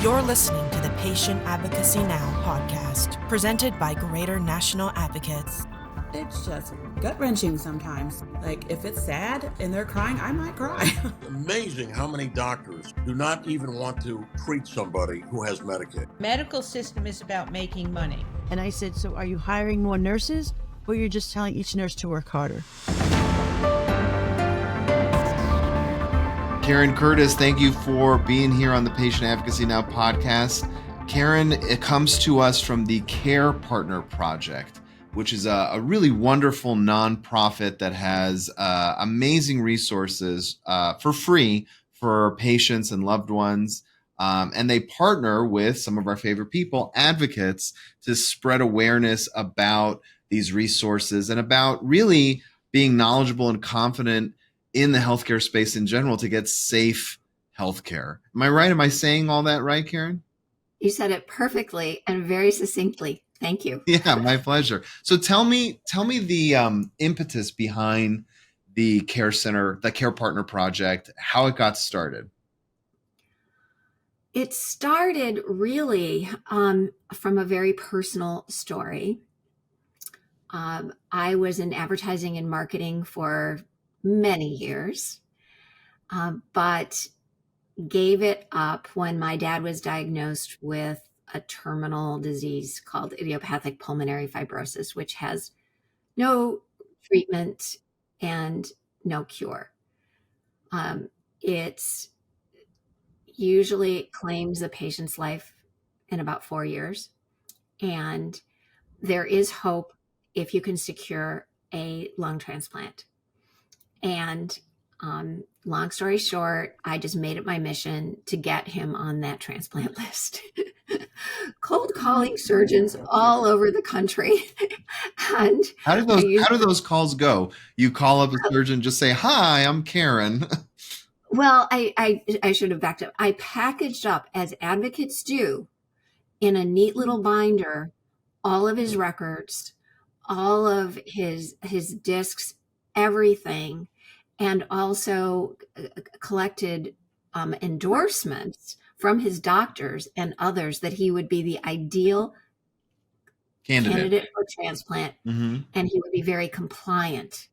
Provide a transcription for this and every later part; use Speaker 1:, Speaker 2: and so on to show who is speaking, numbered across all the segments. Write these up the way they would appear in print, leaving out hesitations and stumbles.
Speaker 1: You're listening to the Patient Advocacy Now podcast, presented by Greater National Advocates.
Speaker 2: It's just gut-wrenching sometimes. Like, if it's sad and they're crying, I might cry.
Speaker 3: Amazing how many doctors do not even want to treat somebody who has Medicaid.
Speaker 4: Medical system is about making money.
Speaker 5: And I said, so are you hiring more nurses, or you're just telling each nurse to work harder?
Speaker 6: Karen Curtis, thank you for being here on the Patient Advocacy Now podcast. Karen, it comes to us from the Care Partner Project, which is a really wonderful nonprofit that has amazing resources for free for patients and loved ones. And they partner with some of our favorite people, advocates, to spread awareness about these resources and about really being knowledgeable and confident in the healthcare space in general to get safe healthcare. Am I right? Am I saying all that right, Karen?
Speaker 7: You said it perfectly and very succinctly. Thank you.
Speaker 6: Yeah, my pleasure. So tell me the impetus behind the Care Center, the Care Partner Project, how it got started.
Speaker 7: It started really from a very personal story. I was in advertising and marketing for many years, but gave it up when my dad was diagnosed with a terminal disease called idiopathic pulmonary fibrosis, which has no treatment and no cure. It's usually claims a patient's life in about 4 years. And there is hope if you can secure a lung transplant. And long story short, I just made it my mission to get him on that transplant list. Cold calling surgeons all over the country. And
Speaker 6: how do those calls go? You call up a surgeon, just say, "Hi, I'm Karen."
Speaker 7: Well, I should have backed up. I packaged up, as advocates do, in a neat little binder, all of his records, all of his discs, everything, and also collected endorsements from his doctors and others that he would be the ideal candidate for transplant. Mm-hmm. And he would be very compliant,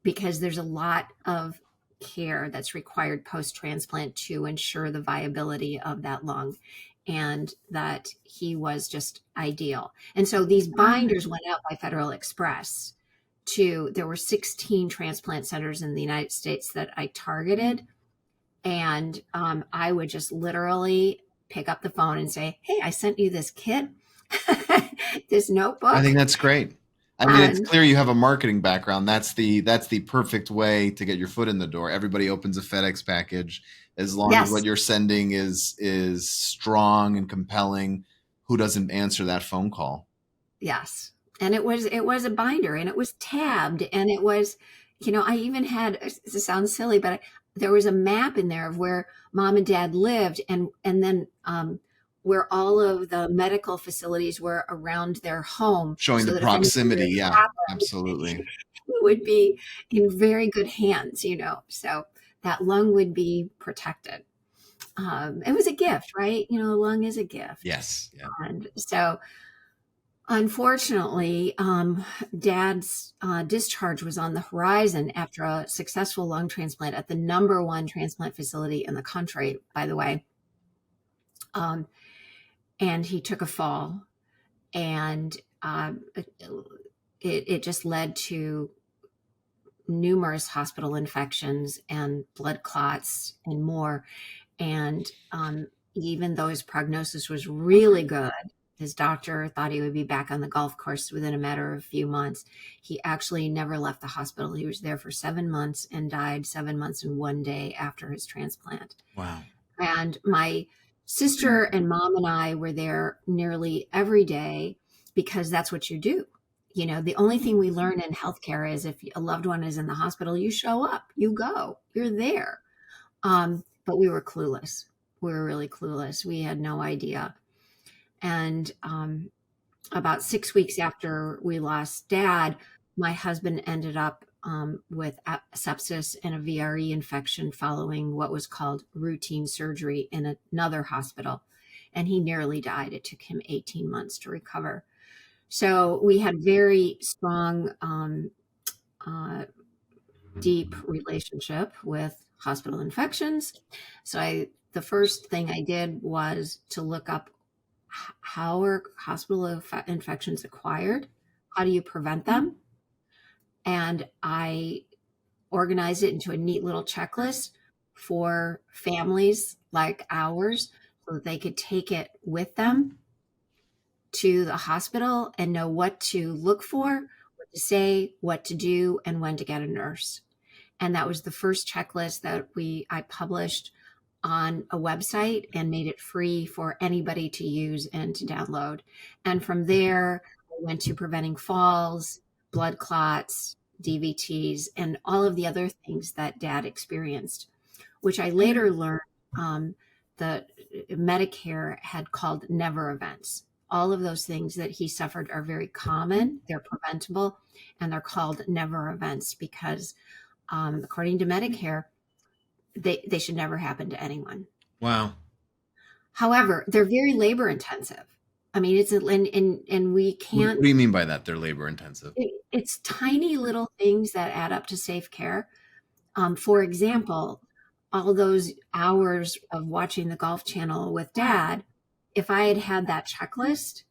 Speaker 7: because there's a lot of care that's required post-transplant to ensure the viability of that lung, and that he was just ideal. And so these binders went out by Federal Express there were 16 transplant centers in the United States that I targeted. And I would just literally pick up the phone and say, "Hey, I sent you this kit, this notebook."
Speaker 6: I think that's great. I mean, it's clear you have a marketing background. That's the perfect way to get your foot in the door. Everybody opens a FedEx package as long as what you're sending is strong and compelling. Who doesn't answer that phone call?
Speaker 7: Yes. And it was a binder, and it was tabbed, and it was, I even had, it sounds silly, but there was a map in there of where mom and dad lived, and then where all of the medical facilities were around their home.
Speaker 6: Showing the proximity. Yeah, absolutely.
Speaker 7: It would be in very good hands, so that lung would be protected. It was a gift, right? A lung is a gift.
Speaker 6: Yes. Yeah.
Speaker 7: And so, unfortunately, Dad's discharge was on the horizon after a successful lung transplant at the #1 transplant facility in the country, by the way. And he took a fall, and it just led to numerous hospital infections and blood clots and more. And even though his prognosis was really good, his doctor thought he would be back on the golf course within a matter of a few months. He actually never left the hospital. He was there for 7 months and died 7 months and 1 day after his transplant.
Speaker 6: Wow.
Speaker 7: And my sister and mom and I were there nearly every day, because that's what you do. The only thing we learn in healthcare is if a loved one is in the hospital, you show up, you go, you're there. But we were clueless. We were really clueless. We had no idea. And about 6 weeks after we lost Dad, my husband ended up with sepsis and a VRE infection following what was called routine surgery in another hospital. and he nearly died. It took him 18 months to recover. So we had very strong, deep relationship with hospital infections. So the first thing I did was to look up how are hospital infections acquired? How do you prevent them? And I organized it into a neat little checklist for families like ours so that they could take it with them to the hospital and know what to look for, what to say, what to do, and when to get a nurse. And that was the first checklist that I published on a website and made it free for anybody to use and to download. And from there, I went to preventing falls, blood clots, DVTs, and all of the other things that Dad experienced, which I later learned that Medicare had called never events. All of those things that he suffered are very common, they're preventable, and they're called never events because according to Medicare, they should never happen to anyone.
Speaker 6: Wow.
Speaker 7: However, they're very labor intensive. I mean, and we can't.
Speaker 6: What do you mean by that? They're labor intensive.
Speaker 7: It's tiny little things that add up to safe care. For example, all those hours of watching the Golf Channel with Dad, if I had had that checklist,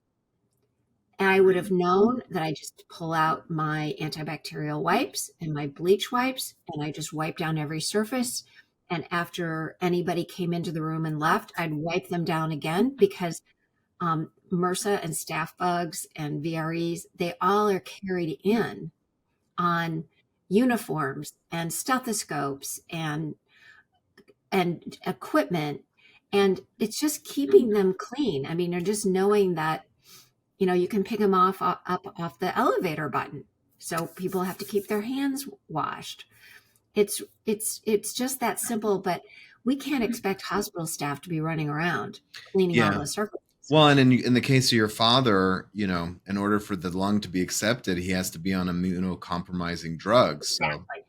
Speaker 7: I would have known that I just pull out my antibacterial wipes and my bleach wipes, and I just wipe down every surface. And after anybody came into the room and left, I'd wipe them down again because MRSA and staph bugs and VREs, they all are carried in on uniforms and stethoscopes and equipment. And it's just keeping them clean. I mean, they're just knowing that, you can pick them off the elevator button. So people have to keep their hands washed. It's just that simple, but we can't expect hospital staff to be running around cleaning all the surfaces.
Speaker 6: Well, and in the case of your father, in order for the lung to be accepted, he has to be on immunocompromising drugs.
Speaker 7: Exactly.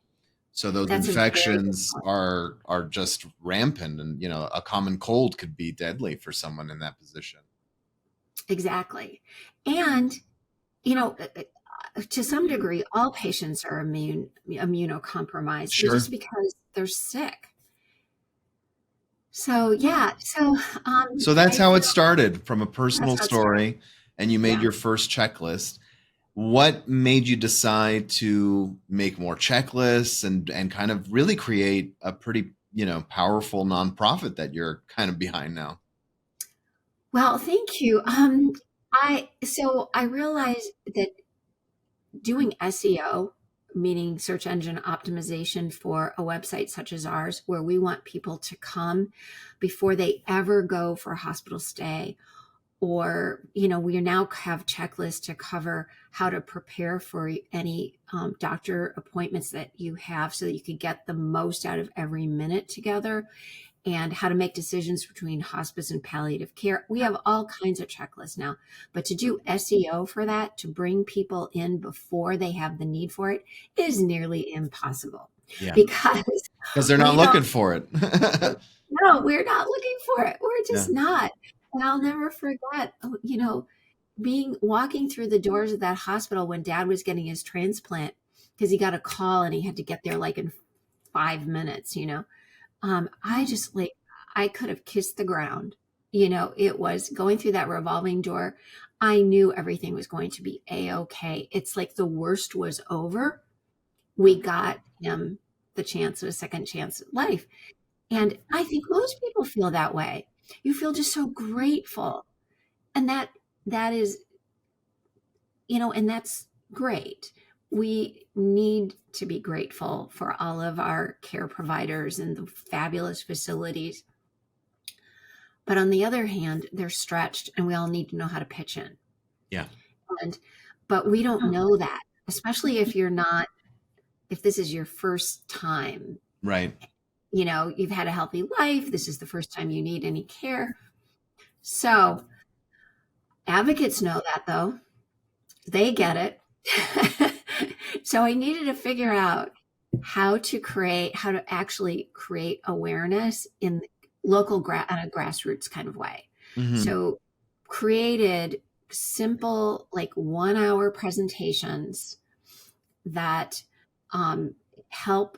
Speaker 6: So those infections are just rampant, and a common cold could be deadly for someone in that position. Exactly.
Speaker 7: And to some degree, all patients are immunocompromised just because they're sick. So yeah, so
Speaker 6: that's how it started, from a personal story, and you made your first checklist. What made you decide to make more checklists and kind of really create a pretty powerful nonprofit that you're kind of behind now?
Speaker 7: Well, thank you. I realized that doing SEO, meaning search engine optimization, for a website such as ours, where we want people to come before they ever go for a hospital stay, or, we now have checklists to cover how to prepare for any doctor appointments that you have so that you could get the most out of every minute together, and how to make decisions between hospice and palliative care. We have all kinds of checklists now, but to do SEO for that, to bring people in before they have the need for it, is nearly impossible.
Speaker 6: Yeah.
Speaker 7: Because
Speaker 6: they're not looking for it.
Speaker 7: No, we're not looking for it. We're just not. And I'll never forget, walking through the doors of that hospital when Dad was getting his transplant, because he got a call and he had to get there like in 5 minutes, I could have kissed the ground. It was going through that revolving door. I knew everything was going to be A-okay. It's like the worst was over. We got him the chance of a second chance at life. And I think most people feel that way. You feel just so grateful. And that is, and that's great. We need to be grateful for all of our care providers and the fabulous facilities. But on the other hand, they're stretched, and we all need to know how to pitch in.
Speaker 6: Yeah.
Speaker 7: But we don't know that, especially if this is your first time.
Speaker 6: Right.
Speaker 7: You've had a healthy life. This is the first time you need any care. So advocates know that, though. They get it. So I needed to figure out how to actually create awareness in local on a grassroots kind of way.
Speaker 6: Mhm.
Speaker 7: So created simple, like 1 hour presentations that help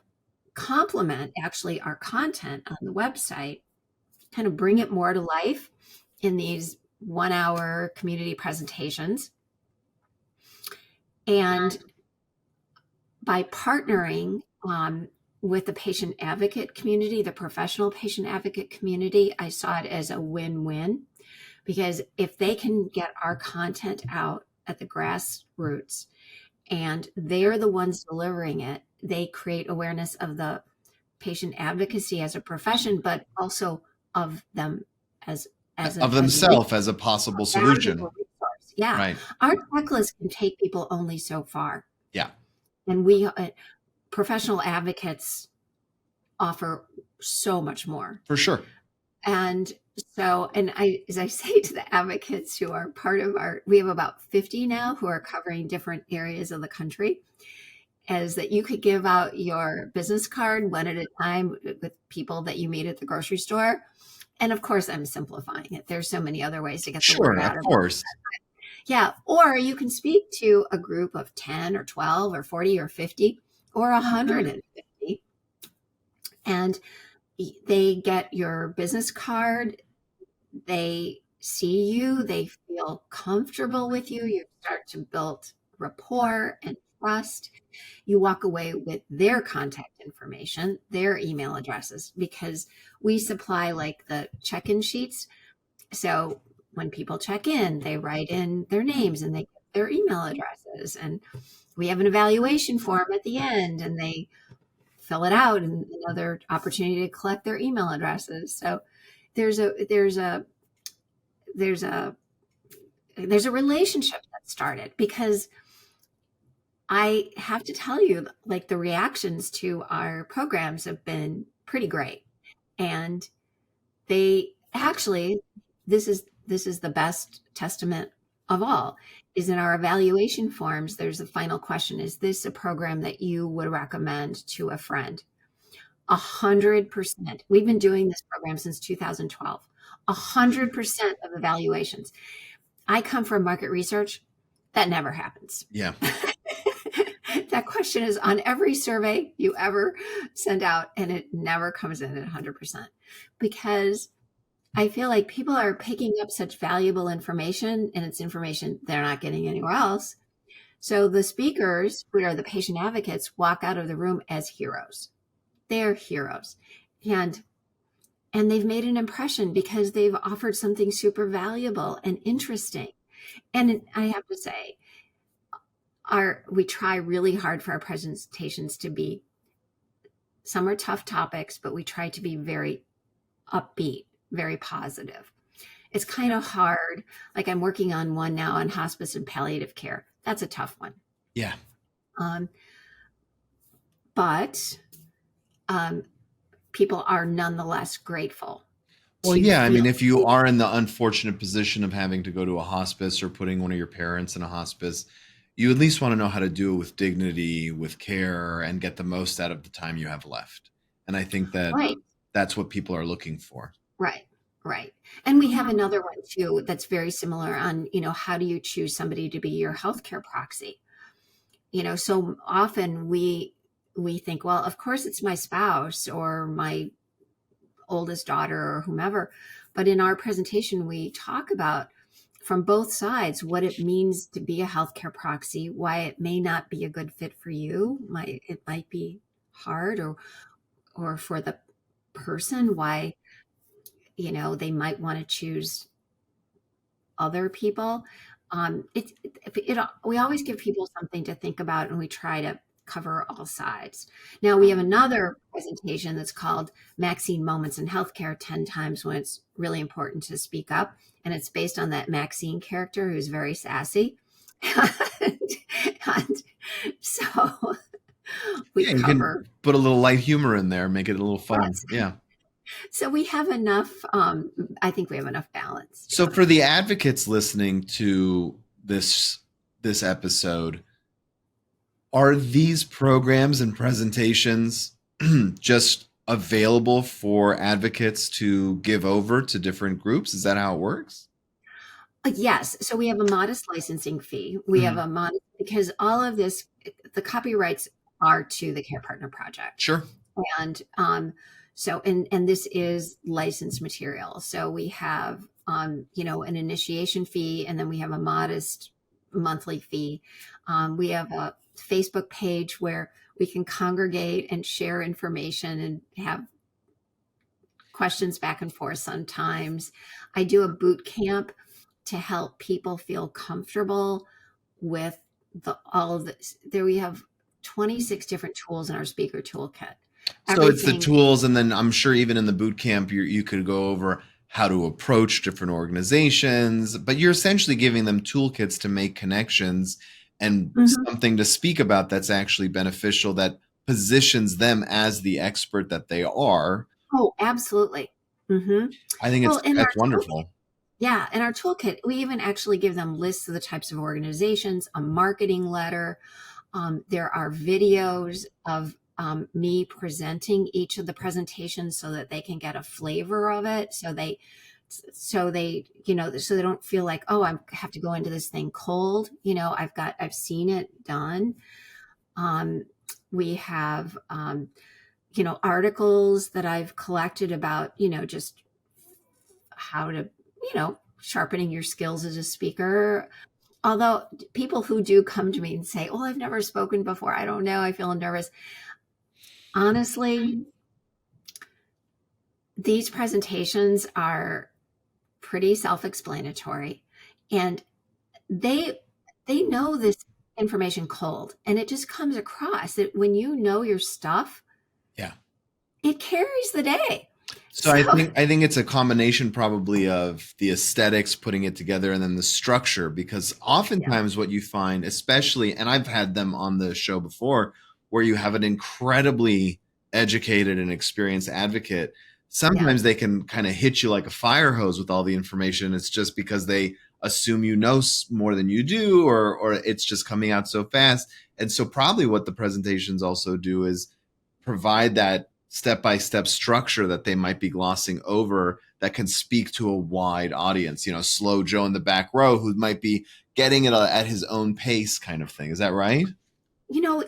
Speaker 7: complement actually our content on the website, kind of bring it more to life in these 1 hour community presentations. And by partnering with the patient advocate community, the professional patient advocate community, I saw it as a win-win, because if they can get our content out at the grassroots and they're the ones delivering it, they create awareness of the patient advocacy as a profession, but also of them as
Speaker 6: Of themselves as a possible solution.
Speaker 7: resource. Yeah.
Speaker 6: Right.
Speaker 7: Our checklist can take people only so far.
Speaker 6: Yeah.
Speaker 7: And we professional advocates offer so much more.
Speaker 6: For sure.
Speaker 7: And so, as I say to the advocates who are part of we have about 50 now who are covering different areas of the country, is that you could give out your business card one at a time with people that you meet at the grocery store. And of course, I'm simplifying it. There's so many other ways to get the word out.
Speaker 6: Of course.
Speaker 7: Yeah. Or you can speak to a group of 10 or 12 or 40 or 50 or 150. And they get your business card. They see you. They feel comfortable with you. You start to build rapport and trust. You walk away with their contact information, their email addresses, because we supply like the check-in sheets. So when people check in, they write in their names and they get their email addresses. And we have an evaluation form at the end, and they fill it out, and another opportunity to collect their email addresses. So there's a relationship that started, because I have to tell you, like, the reactions to our programs have been pretty great. And they actually, this is the best testament of all, is in our evaluation forms, there's a final question: is this a program that you would recommend to a friend? 100%. We've been doing this program since 2012. 100% of evaluations. I come from market research. That never happens.
Speaker 6: Yeah.
Speaker 7: That question is on every survey you ever send out, and it never comes in at 100%, because I feel like people are picking up such valuable information, and it's information they're not getting anywhere else. So the speakers, who are the patient advocates, walk out of the room as heroes. They're heroes. And they've made an impression because they've offered something super valuable and interesting. And I have to say, we try really hard for our presentations to be, some are tough topics, but we try to be very upbeat, very positive. It's kind of hard. Like, I'm working on one now on hospice and palliative care. That's a tough one.
Speaker 6: Yeah.
Speaker 7: But people are nonetheless grateful.
Speaker 6: Well, yeah. I mean, if you are in the unfortunate position of having to go to a hospice or putting one of your parents in a hospice, you at least want to know how to do it with dignity, with care, and get the most out of the time you have left. And I think that that's what people are looking for.
Speaker 7: Right. Right. And we have another one too that's very similar on, how do you choose somebody to be your healthcare proxy? So often we think, well, of course it's my spouse or my oldest daughter or whomever. But in our presentation, we talk about, from both sides, what it means to be a healthcare proxy, why it may not be a good fit for you. It might be hard, or for the person, why, they might want to choose other people. We always give people something to think about, and we try to cover all sides. Now, we have another presentation that's called Maxine Moments in Healthcare, 10 times when it's really important to speak up. And it's based on that Maxine character who's very sassy. and so we
Speaker 6: you can put a little light humor in there, make it a little fun.
Speaker 7: Yes.
Speaker 6: Yeah.
Speaker 7: So we have enough, I think we have enough balance.
Speaker 6: So for the advocates listening to this episode, are these programs and presentations just available for advocates to give over to different groups? Is that how it works?
Speaker 7: Yes. So we have a modest licensing fee. We have a modest, because all of this, the copyrights are to the Care Partner Project.
Speaker 6: Sure.
Speaker 7: And and this is licensed material. So we have, an initiation fee, and then we have a modest monthly fee. We have a Facebook page where we can congregate and share information and have questions back and forth sometimes. I do a boot camp to help people feel comfortable with all of this. There we have 26 different tools in our speaker toolkit.
Speaker 6: So it's the tools, and then I'm sure even in the boot camp, you could go over how to approach different organizations, but you're essentially giving them toolkits to make connections and something to speak about that's actually beneficial, that positions them as the expert that they are.
Speaker 7: Oh, absolutely.
Speaker 6: I think that's wonderful.
Speaker 7: Yeah. In our toolkit, we even actually give them lists of the types of organizations, a marketing letter. There are videos of me presenting each of the presentations so that they can get a flavor of it. So they don't feel like, oh, I have to go into this thing cold. I've seen it done. We have, articles that I've collected about, just how to, sharpening your skills as a speaker. Although people who do come to me and say, well, I've never spoken before, I don't know, I feel nervous. Honestly, these presentations are pretty self-explanatory, and they know this information cold, and it just comes across that when you know your stuff, it carries the day.
Speaker 6: So I think it's a combination probably of the aesthetics, putting it together, and then the structure, because oftentimes what you find, especially, and I've had them on the show before, where you have an incredibly educated and experienced advocate, sometimes they can kind of hit you like a fire hose with all the information. It's just because they assume you know more than you do, or it's just coming out so fast. And so probably what the presentations also do is provide that step-by-step structure that they might be glossing over, that can speak to a wide audience, slow Joe in the back row who might be getting it at his own pace, kind of thing. Is that right?
Speaker 7: You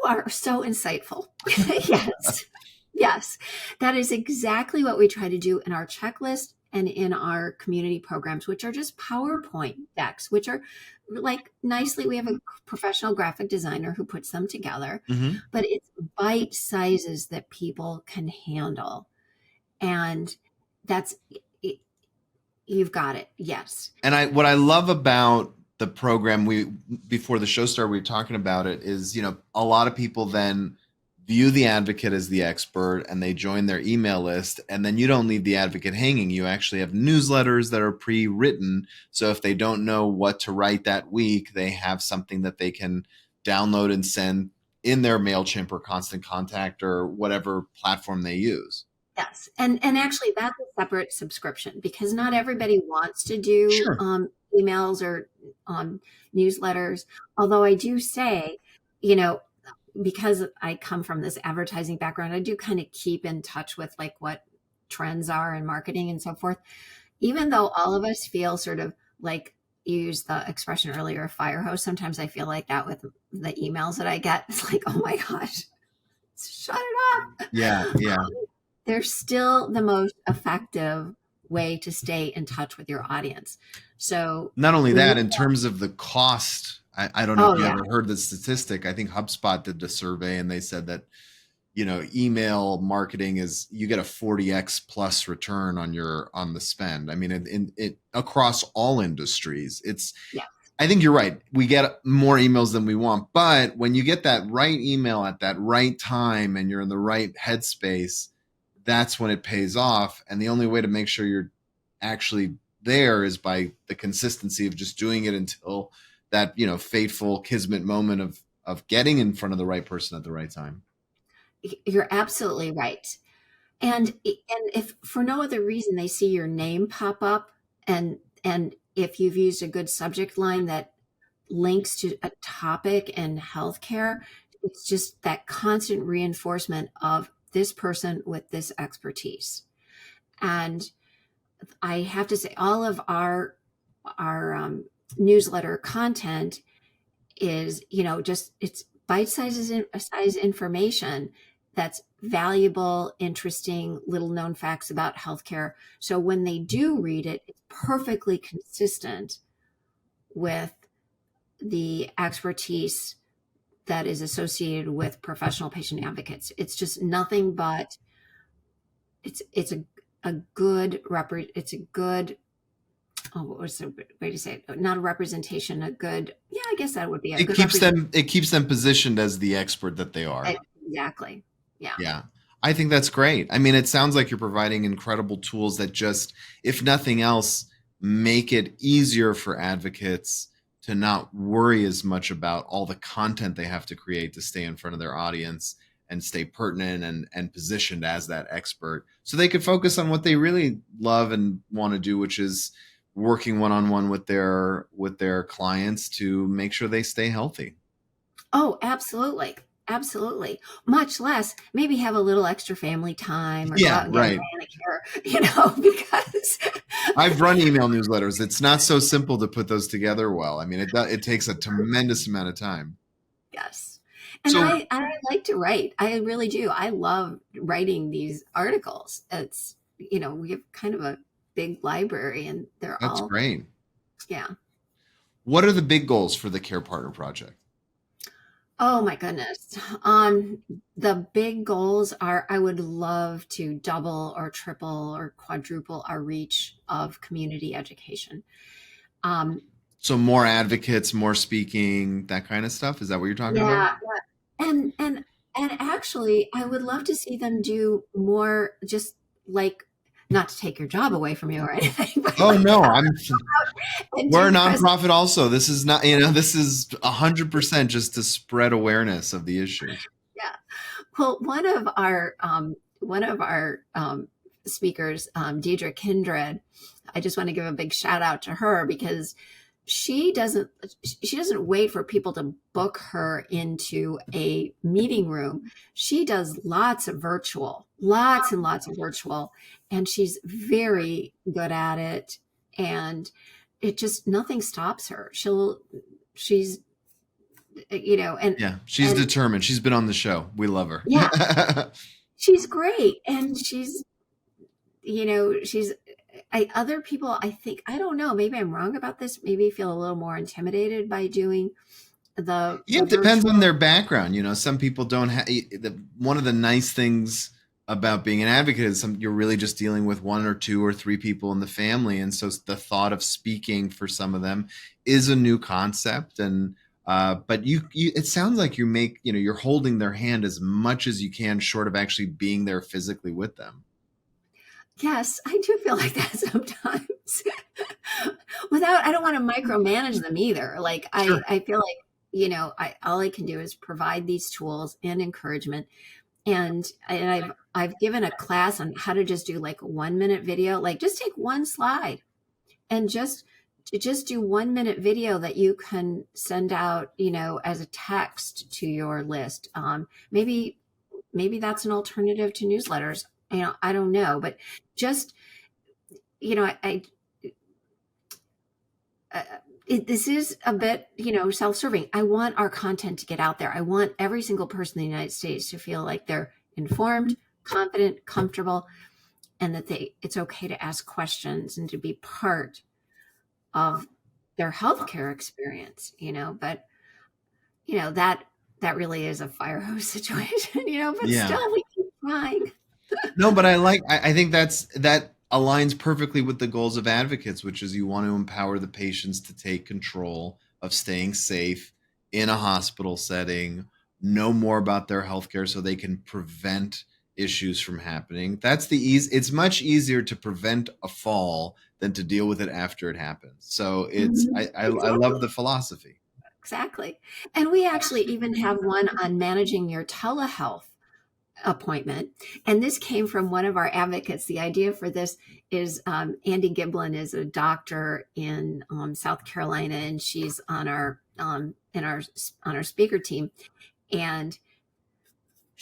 Speaker 7: are so insightful. Yes, that is exactly what we try to do in our checklist and in our community programs, which are just PowerPoint decks, which are like nicely, we have a professional graphic designer who puts them together, but it's bite sizes that people can handle. And you've got it. Yes.
Speaker 6: And what I love about the program, before the show started, we were talking about it, is, a lot of people then view the advocate as the expert and they join their email list, and then you don't leave the advocate hanging. You actually have newsletters that are pre-written. So if they don't know what to write that week, they have something that they can download and send in their MailChimp or Constant Contact or whatever platform they use.
Speaker 7: Yes. And actually that's a separate subscription, because not everybody wants to do emails or newsletters. Although I do say, because I come from this advertising background, I do kind of keep in touch with like what trends are in marketing and so forth. Even though all of us feel sort of like, you used the expression earlier, fire hose, sometimes I feel like that with the emails that I get. It's like, oh my gosh, shut it up.
Speaker 6: Yeah.
Speaker 7: They're still the most effective way to stay in touch with your audience. So
Speaker 6: not only that, in terms of the cost, I don't know if you ever heard the statistic. I think HubSpot did a survey and they said that, email marketing you get a 40x plus return on the spend. I mean, it across all industries. I think you're right. We get more emails than we want, but when you get that right email at that right time and you're in the right headspace, that's when it pays off. And the only way to make sure you're actually there is by the consistency of just doing it until that, fateful kismet moment of getting in front of the right person at the right time.
Speaker 7: You're absolutely right. And if for no other reason they see your name pop up, and if you've used a good subject line that links to a topic in healthcare, it's just that constant reinforcement of this person with this expertise. And I have to say, all of our newsletter content is, just it's bite-sized information that's valuable, interesting, little known facts about healthcare. So when they do read it, it's perfectly consistent with the expertise that is associated with professional patient advocates. It's just nothing but it's a good what was the way to say it? Not a representation, a good, yeah, I guess that would be a good
Speaker 6: it keeps them positioned as the expert that they are.
Speaker 7: Exactly. Yeah.
Speaker 6: Yeah. I think that's great. I mean, it sounds like you're providing incredible tools that just, if nothing else, make it easier for advocates to not worry as much about all the content they have to create to stay in front of their audience and stay pertinent and positioned as that expert, so they could focus on what they really love and want to do, which is working one-on-one with their clients to make sure they stay healthy.
Speaker 7: Oh, absolutely. Absolutely. Much less maybe have a little extra family time or go out and get a manicure, because
Speaker 6: I've run email newsletters. It's not so simple to put those together well. I mean, it takes a tremendous amount of time.
Speaker 7: Yes. And I like to write. I really do. I love writing these articles. It's, we have kind of a big library and
Speaker 6: That's great.
Speaker 7: Yeah.
Speaker 6: What are the big goals for the Care Partner Project?
Speaker 7: Oh my goodness. The big goals are, I would love to double or triple or quadruple our reach of community education.
Speaker 6: So more advocates, more speaking, that kind of stuff. Is that what you're talking about?
Speaker 7: Yeah. And actually, I would love to see them do more, just like, not to take your job away from you or anything. But
Speaker 6: oh no, we're a nonprofit also. This is not, this is 100% just to spread awareness of the issue.
Speaker 7: Yeah. Well, one of our speakers, Deidre Kindred, I just want to give a big shout out to her because she doesn't wait for people to book her into a meeting room. She does lots and lots of virtual, and she's very good at it. And it just, nothing stops her. She's determined. She's been on the show. We love her. Yeah. She's great. And other people, I think, I don't know, maybe I'm wrong about this, maybe feel a little more intimidated by doing
Speaker 6: it depends on their background. Some people don't have, one of the nice things about being an advocate is you're really just dealing with one or two or three people in the family. And so the thought of speaking for some of them is a new concept. And, but it sounds like you're holding their hand as much as you can, short of actually being there physically with them.
Speaker 7: Yes, I do feel like that sometimes. I don't want to micromanage them either. Like sure. I feel like, all I can do is provide these tools and encouragement. And I've given a class on how to just do like a 1-minute video, like just take one slide and just do 1-minute video that you can send out, as a text to your list. Maybe that's an alternative to newsletters. I don't know, but just, this is a bit, self-serving. I want our content to get out there. I want every single person in the United States to feel like they're informed, confident, comfortable, and that it's okay to ask questions and to be part of their healthcare experience, but, that really is a fire hose situation, but yeah. Still we keep trying.
Speaker 6: No, but I think that aligns perfectly with the goals of advocates, which is you want to empower the patients to take control of staying safe in a hospital setting, know more about their healthcare so they can prevent issues from happening. It's much easier to prevent a fall than to deal with it after it happens. So I love the philosophy.
Speaker 7: Exactly. And we actually even have one on managing your telehealth appointment. And this came from one of our advocates. The idea for this is Andy Giblin is a doctor in South Carolina, and she's on our speaker team. And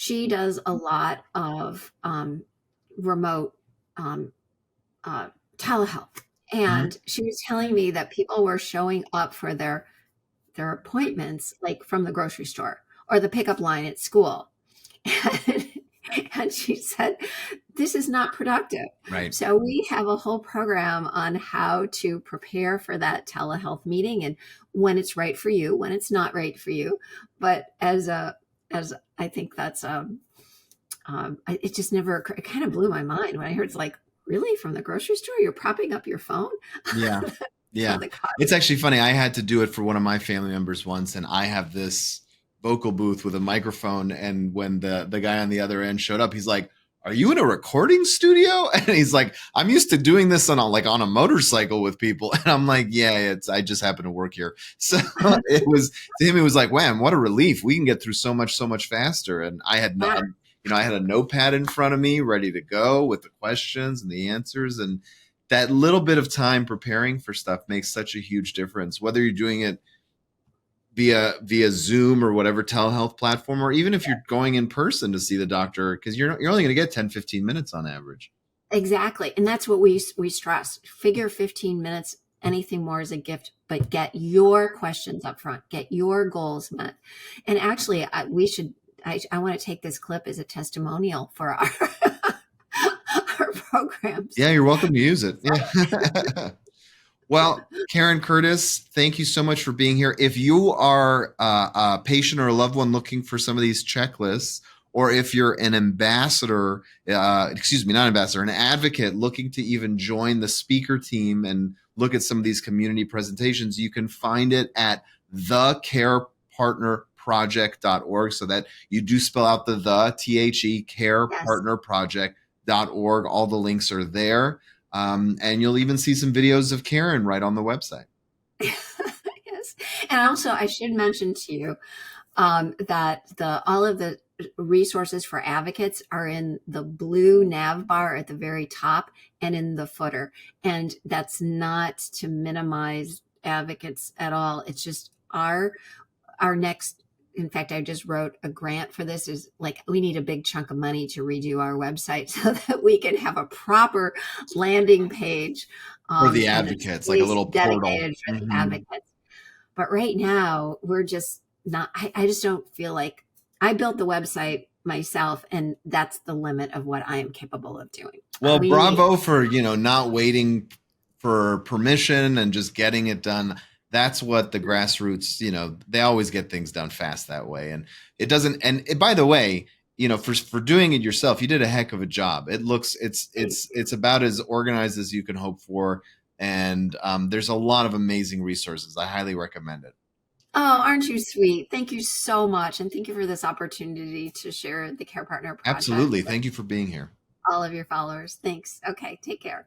Speaker 7: She does a lot of remote telehealth. And she was telling me that people were showing up for their appointments, like from the grocery store or the pickup line at school. And she said, this is not productive.
Speaker 6: Right.
Speaker 7: So we have a whole program on how to prepare for that telehealth meeting and when it's right for you, when it's not right for you. But as I think that's, it just never occurred. It kind of blew my mind when I heard it's like, really, from the grocery store, you're propping up your phone?
Speaker 6: Yeah. Yeah.
Speaker 7: On the car.
Speaker 6: It's actually funny. I had to do it for one of my family members once, and I have this vocal booth with a microphone. And when the guy on the other end showed up, he's like, are you in a recording studio? And he's like, I'm used to doing this on a motorcycle with people. And I'm like, yeah, I just happen to work here. So it was, to him, it was like, wham, what a relief. We can get through so much faster. And I had I had a notepad in front of me ready to go with the questions and the answers. And that little bit of time preparing for stuff makes such a huge difference, whether you're doing it via Zoom or whatever telehealth platform, or even if you're going in person to see the doctor, because you're only going to get 10, 15 minutes on average.
Speaker 7: Exactly. And that's what we stress. Figure 15 minutes, anything more is a gift, but get your questions up front, get your goals met. And actually, I want to take this clip as a testimonial for our programs.
Speaker 6: Yeah, you're welcome to use it. Yeah. Well, Karen Curtis, thank you so much for being here. If you are a patient or a loved one looking for some of these checklists, or if you're an ambassador, an advocate looking to even join the speaker team and look at some of these community presentations, you can find it at thecarepartnerproject.org. So that you do spell out the THE carepartnerproject.org. All the links are there. And you'll even see some videos of Karen right on the website.
Speaker 7: Yes. And also, I should mention to you that all of the resources for advocates are in the blue nav bar at the very top and in the footer. And that's not to minimize advocates at all. It's just our next. In fact, I just wrote a grant for this. Is like, we need a big chunk of money to redo our website so that we can have a proper landing page
Speaker 6: for the advocates, like a little portal
Speaker 7: dedicated for the advocates. But right now, we're just not. I just don't feel like I built the website myself, and that's the limit of what I am capable of doing.
Speaker 6: Well, bravo for not waiting for permission and just getting it done. That's what the grassroots, they always get things done fast that way. And it doesn't, and by the way, for doing it yourself, you did a heck of a job. It's about as organized as you can hope for. And there's a lot of amazing resources. I highly recommend it.
Speaker 7: Oh, aren't you sweet? Thank you so much. And thank you for this opportunity to share the Care Partner Project.
Speaker 6: Absolutely. Thank you for being here.
Speaker 7: All of your followers. Thanks. Okay. Take care.